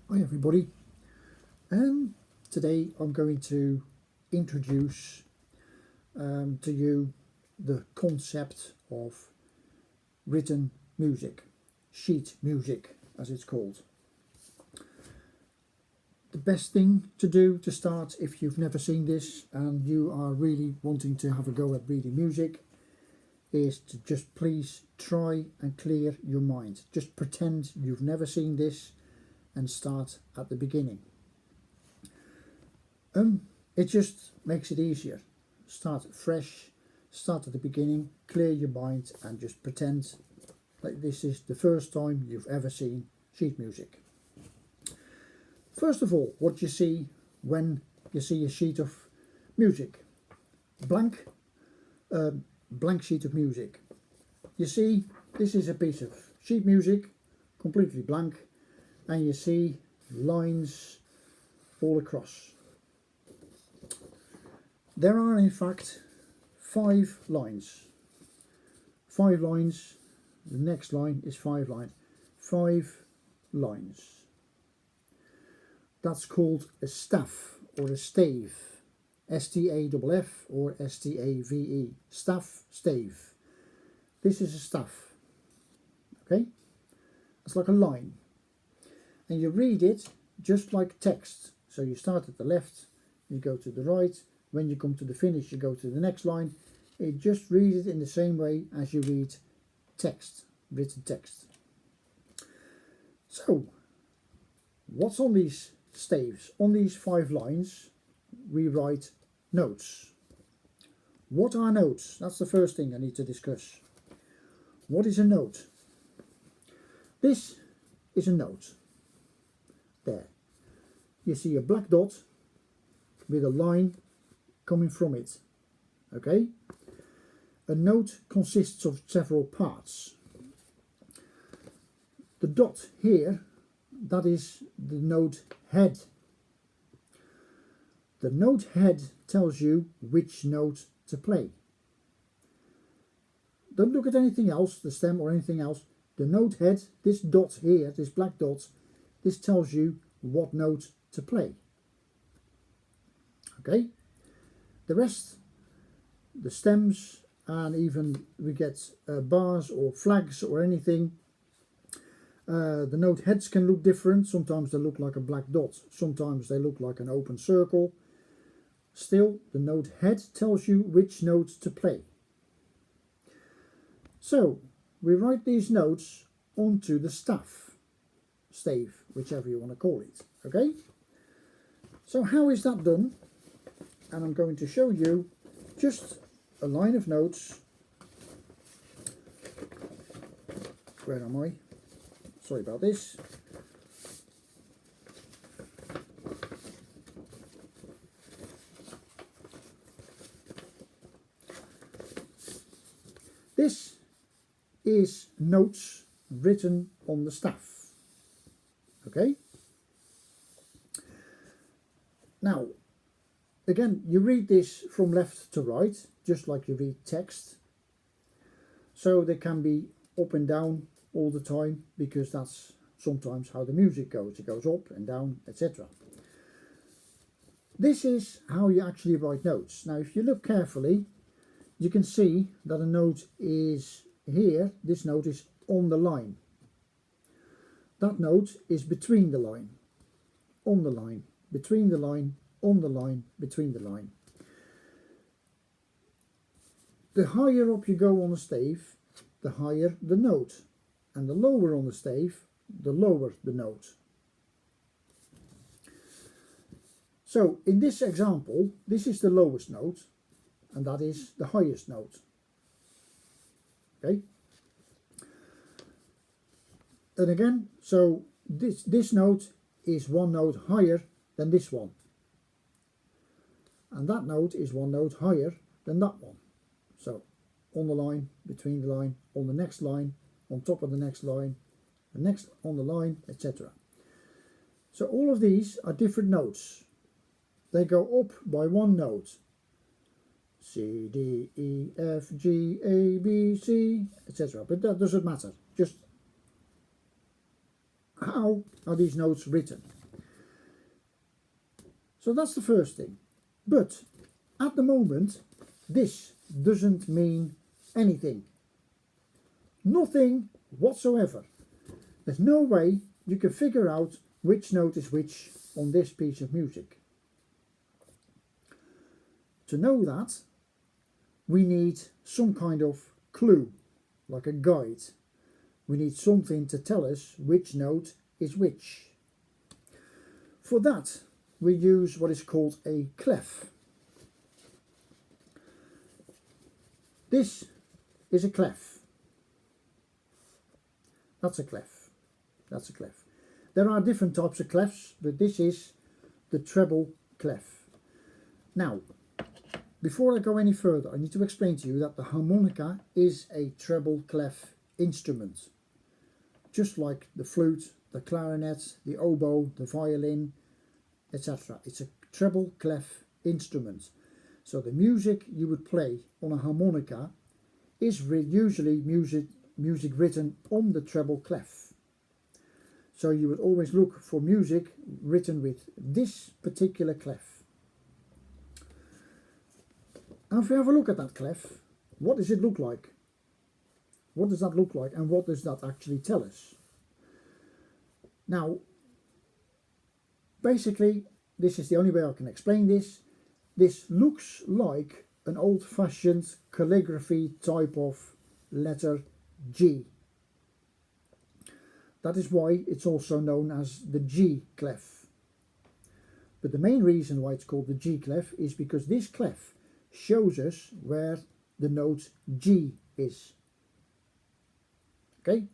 Hi everybody. Today I'm going to introduce to you the concept of written music, sheet music as it's called. The best thing to do to start, if you've never seen this and you are really wanting to have a go at reading music, is to just please try and clear your mind. Just pretend you've never seen this and start at the beginning. It just makes it easier. Start fresh, start at the beginning, clear your mind and just pretend like this is the first time you've ever seen sheet music. First of all, what you see when you see a sheet of music, blank sheet of music. You see, this is a piece of sheet music, completely blank, and you see lines all across. There are in fact 5 lines. 5 lines, the next line is 5 lines. 5 lines. That's called a staff or a stave. S-T-A-F-F or S-T-A-V-E. Staff, stave. This is a staff. Okay? It's like a line. And you read it just like text. So you start at the left, you go to the right. When you come to the finish, you go to the next line. You just read it in the same way as you read text, written text. So, what's on these staves? On these 5 lines, we write notes. What are notes? That's the first thing I need to discuss. What is a note? This is a note. There. You see a black dot with a line coming from it. Okay? A note consists of several parts. The dot here, that is the note head. The note head tells you which note to play. Don't look at anything else, the stem or anything else. The note head, this dot here, this black dot, this tells you what note to play. Okay? The rest, the stems, and even we get bars or flags or anything. The note heads can look different. Sometimes they look like a black dot. Sometimes they look like an open circle. Still, the note head tells you which note to play. So, we write these notes onto the staff, stave, whichever you want to call it. Okay? So how is that done? And I'm going to show you just a line of notes. Where am I? Sorry about this. This is notes written on the staff. Okay? Now, again, you read this from left to right, just like you read text. So they can be up and down all the time, because that's sometimes how the music goes. It goes up and down, etc. This is how you actually write notes. Now, if you look carefully, you can see that a note is here. This note is on the line. That note is between the line, on the line, between the line, on the line, between the line. The higher up you go on the stave, the higher the note, and the lower on the stave, the lower the note. So in this example, this is the lowest note, and that is the highest note. Okay? And again, so this note is 1 note higher than this one. And that note is 1 note higher than that one. So, on the line, between the line, on the next line, on top of the next line, the next on the line, etc. So all of these are different notes. They go up by 1 note. C, D, E, F, G, A, B, C, etc. But that doesn't matter. Just how are these notes written? So that's the first thing. But at the moment, this doesn't mean anything. Nothing whatsoever. There's no way you can figure out which note is which on this piece of music. To know that, we need some kind of clue, like a guide. We need something to tell us which note is which. For that, we use what is called a clef. This is a clef. That's a clef. That's a clef. There are different types of clefs, but this is the treble clef. Now, before I go any further, I need to explain to you that the harmonica is a treble clef instrument. Just like the flute, the clarinet, the oboe, the violin, etc. It's a treble clef instrument. So the music you would play on a harmonica is usually music written on the treble clef. So you would always look for music written with this particular clef. Now if we have a look at that clef, what does it look like? What does that look like, and what does that actually tell us? Now, basically, this is the only way I can explain this. This looks like an old-fashioned calligraphy type of letter G. That is why it's also known as the G clef. But the main reason why it's called the G clef is because this clef shows us where the note G is. Okay?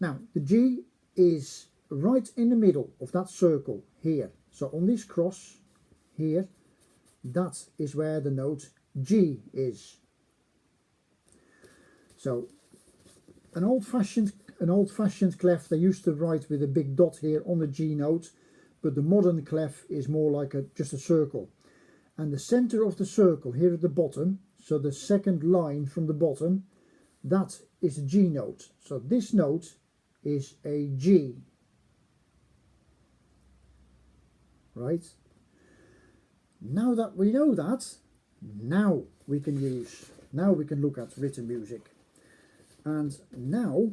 Now, the G is right in the middle of that circle here. So on this cross here, that is where the note G is. So an old-fashioned clef, they used to write with a big dot here on the G note, but the modern clef is more like just a circle. And the center of the circle here at the bottom, so the second line from the bottom, that is a G note. So this note is a G. Right? Now that we know that, now we can look at written music. And now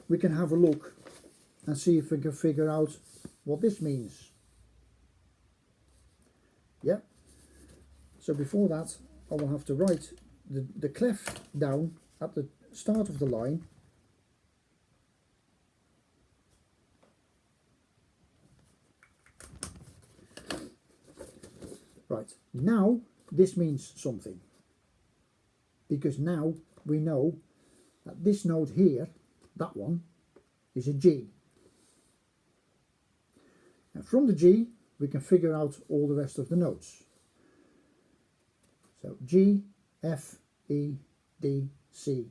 we can have a look and see if we can figure out what this means. Yeah. So before that, I will have to write the clef down at the start of the line. Right, now this means something, because now we know that this note here, that one, is a G. And from the G we can figure out all the rest of the notes. So G, F, E, D, C.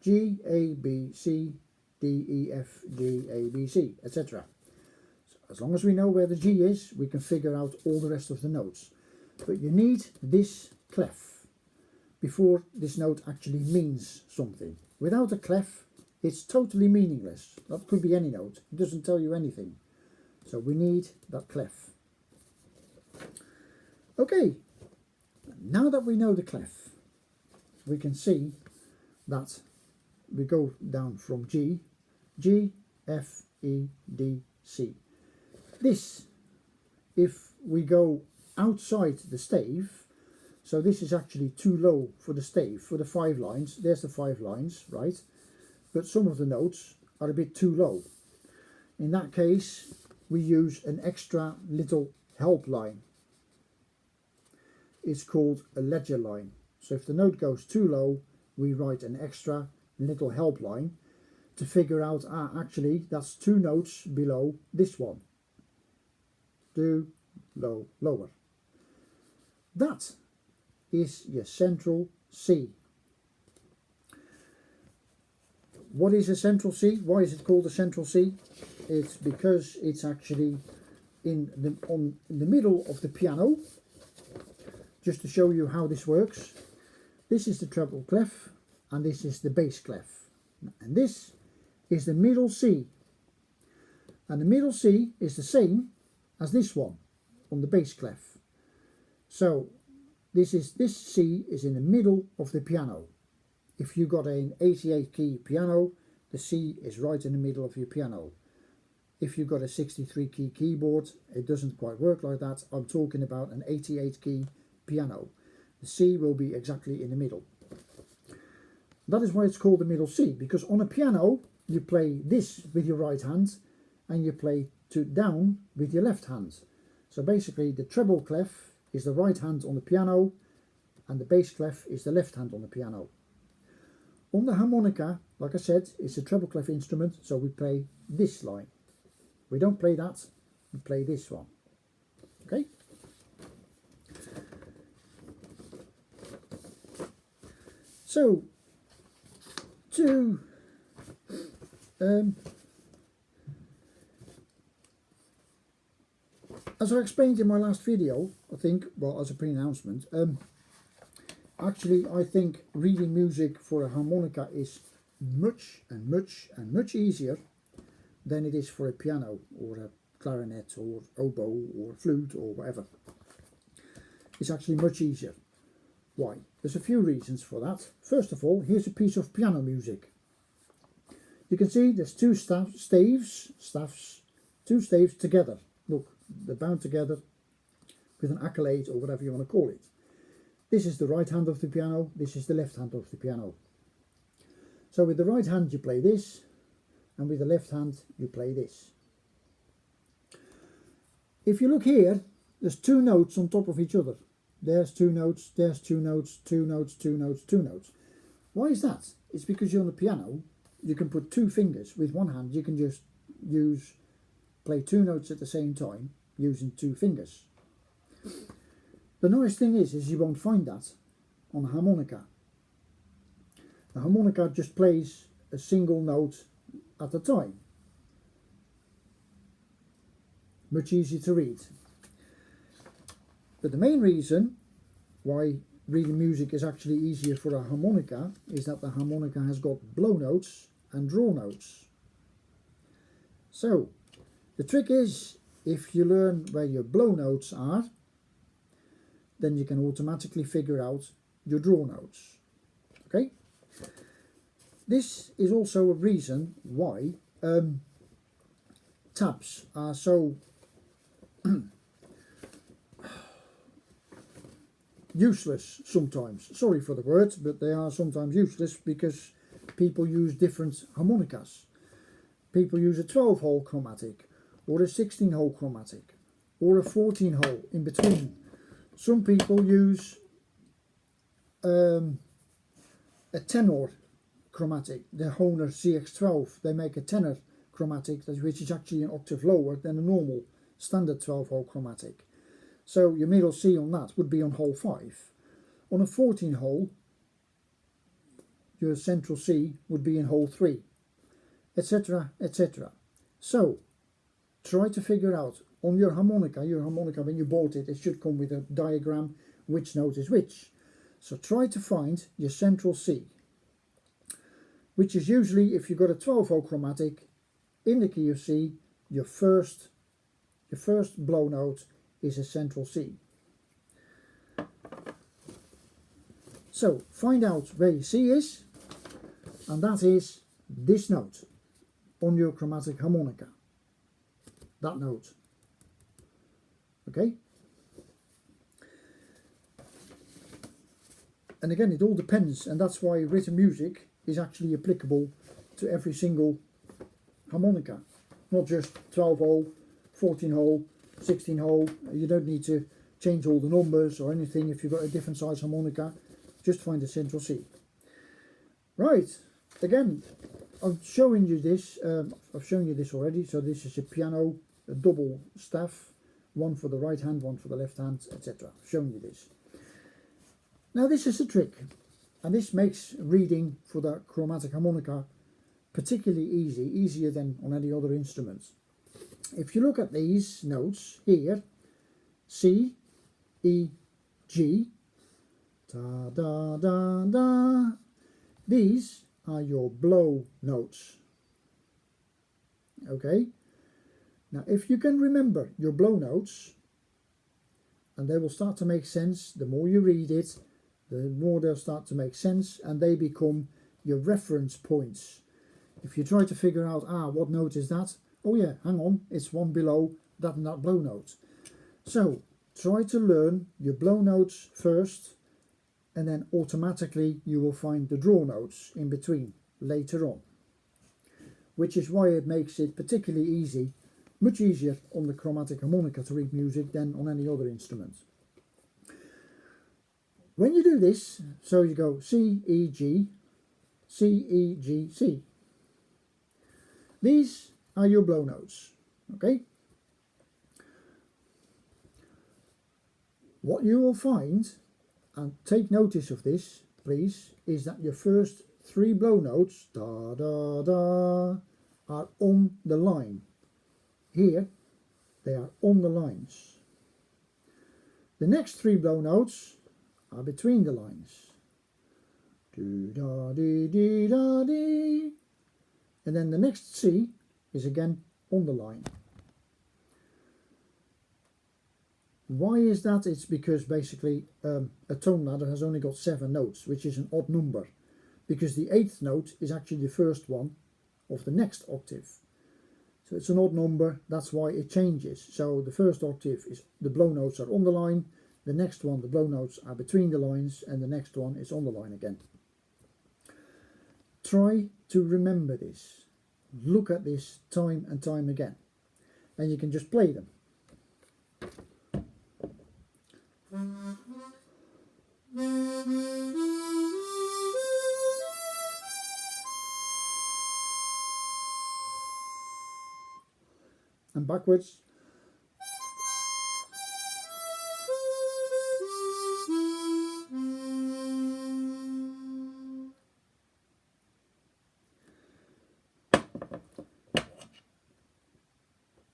G, A, B, C, D, E, F, G, A, B, C, etc. So as long as we know where the G is, we can figure out all the rest of the notes. But you need this clef before this note actually means something. Without a clef, it's totally meaningless. That could be any note. It doesn't tell you anything. So we need that clef. Okay, now that we know the clef, we can see that we go down from G, G, F, E, D, C. This, if we go outside the stave, so this is actually too low for the stave, for the 5 lines. There's the 5 lines, right? But some of the notes are a bit too low. In that case, we use an extra little help line. It's called a ledger line. So if the note goes too low, we write an extra little help line to figure out, actually that's 2 notes below this one. Do, low, lower. That is your central C. What is a central C? Why is it called a central C? It's because it's actually in the middle of the piano. Just to show you how this works, this is the treble clef and this is the bass clef, and this is the middle C, and the middle C is the same as this one. on the bass clef. So this C is in the middle of the piano. If you got an 88 key piano, the C is right in the middle of your piano. If you've got a 63 key keyboard, it doesn't quite work like that. I'm talking about an 88 key piano. The C will be exactly in the middle. That is why it's called the middle C, because on a piano you play this with your right hand and you play to down with your left hand. So basically the treble clef is the right hand on the piano and the bass clef is the left hand on the piano. On the harmonica, like I said, it's a treble clef instrument, so we play this line. We don't play that, we play this one. Okay? So, as I explained in my last video, I think, well, as a pre-announcement, actually I think reading music for a harmonica is much easier than it is for a piano or a clarinet or oboe or flute or whatever. It's actually much easier. Why? There's a few reasons for that. First of all, here's a piece of piano music. You can see there's two staves together. Look, they're bound together with an accolade or whatever you want to call it. This is the right hand of the piano, this is the left hand of the piano. So with the right hand you play this, and with the left hand you play this. If you look here, there's two notes on top of each other. There's two notes, there's two notes, two notes, two notes, two notes. Why is that? It's because you're on the piano, you can put two fingers. With one hand you can just play two notes at the same time using two fingers. The nice thing is you won't find that on a harmonica. The harmonica just plays a single note at a time. Much easier to read. But the main reason why reading music is actually easier for a harmonica is that the harmonica has got blow notes and draw notes. So the trick is, if you learn where your blow notes are, then you can automatically figure out your draw notes. Okay? This is also a reason why tabs are so useless sometimes. Sorry for the words, but they are sometimes useless because people use different harmonicas. People use a 12-hole chromatic or a 16-hole chromatic or a 14-hole in between. Some people use a tenor chromatic, the Hohner CX12. They make a tenor chromatic, which is actually an octave lower than a normal standard 12-hole chromatic. So your middle C on that would be on hole 5. On a 14-hole, your central C would be in hole 3, etc., etc. So try to figure out on your harmonica when you bought it, it should come with a diagram which note is which. So try to find your central C, which is usually, if you've got a 12-hole chromatic in the key of C, your first blow note is a central C. So find out where your C is, and that is this note on your chromatic harmonica. That note. Okay? And again, it all depends, and that's why written music is actually applicable to every single harmonica, not just 12-hole, 14-hole, 16-hole. You don't need to change all the numbers or anything. If you've got a different size harmonica, just find the central C. Right, again, I'm showing you this. I've shown you this already. So this is a piano, a double staff, one for the right hand, one for the left hand, etc. I've shown you this. Now this is a trick, and this makes reading for the chromatic harmonica particularly easy, easier than on any other instruments. If you look at these notes here, C, E, G, da da da da, these are your blow notes. Okay, now if you can remember your blow notes, and they will start to make sense. The more you read it, the more they'll start to make sense, and they become your reference points. If you try to figure out, what note is that? Oh yeah, hang on, it's one below that and that blow note. So try to learn your blow notes first, and then automatically you will find the draw notes in between later on, which is why it makes it particularly easy, much easier on the chromatic harmonica to read music than on any other instrument. When you do this, so you go C, E, G, C, E, G, C. These are your blow notes, okay? What you will find, and take notice of this, please, is that your first 3 blow notes, da, da, da, are on the line. Here, they are on the lines. The next 3 blow notes are between the lines. Do, da, dee, dee, da, dee. And then the next C is again on the line. Why is that? It's because basically a tone ladder has only got 7 notes, which is an odd number, because the 8th note is actually the first one of the next octave. So it's an odd number, that's why it changes. So the first octave is the blow notes are on the line, the next one the blow notes are between the lines, and the next one is on the line again. Try to remember this. Look at this time and time again, and you can just play them. And backwards.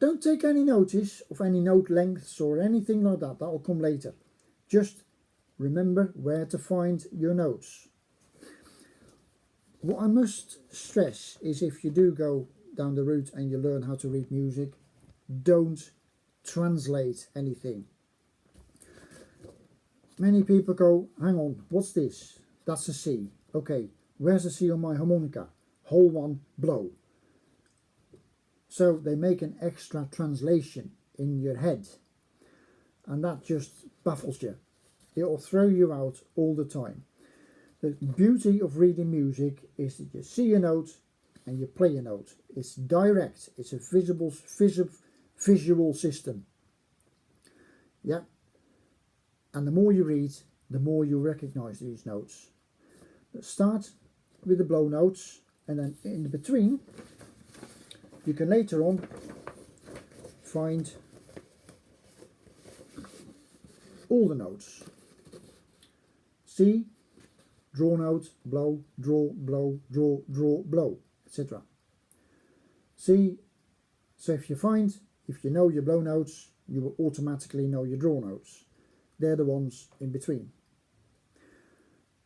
Don't take any notice of any note lengths or anything like that. That will come later. Just remember where to find your notes. What I must stress is, if you do go down the route and you learn how to read music, don't translate anything. Many people go, hang on, what's this? That's a C. Okay, where's the C on my harmonica? Hole 1, blow. So they make an extra translation in your head, and that just baffles you. It'll throw you out all the time. The beauty of reading music is that you see a note and you play a note. It's direct. It's a visual system. Yeah. And the more you read, the more you recognize these notes. Start with the blow notes, and then in between, you can later on find all the notes. C, draw note, blow, draw, blow, draw, draw, blow, etc. C, so if you know your blow notes, you will automatically know your draw notes. They're the ones in between.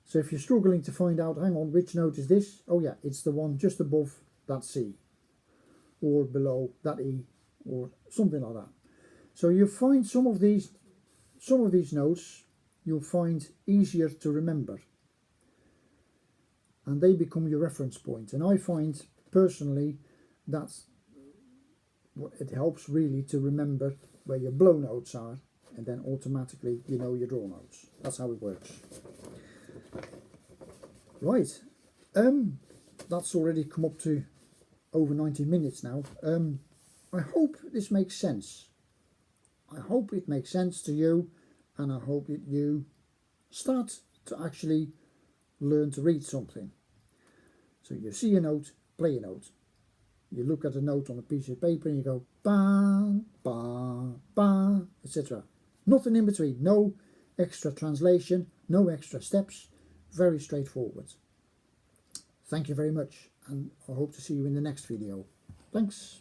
So if you're struggling to find out, hang on, which note is this? Oh yeah, it's the one just above that C, or below that E, or something like that. So you find some of these notes you'll find easier to remember, and they become your reference point. And I find personally that's what it helps really, to remember where your blow notes are, and then automatically you know your draw notes. That's how it works. Right, that's already come up to over 90 minutes now. I hope this makes sense. I hope it makes sense to you, and I hope that you start to actually learn to read something. So you see a note, play a note. You look at a note on a piece of paper and you go ba, ba, ba, etc. Nothing in between, no extra translation, no extra steps, very straightforward. Thank you very much, and I hope to see you in the next video. Thanks.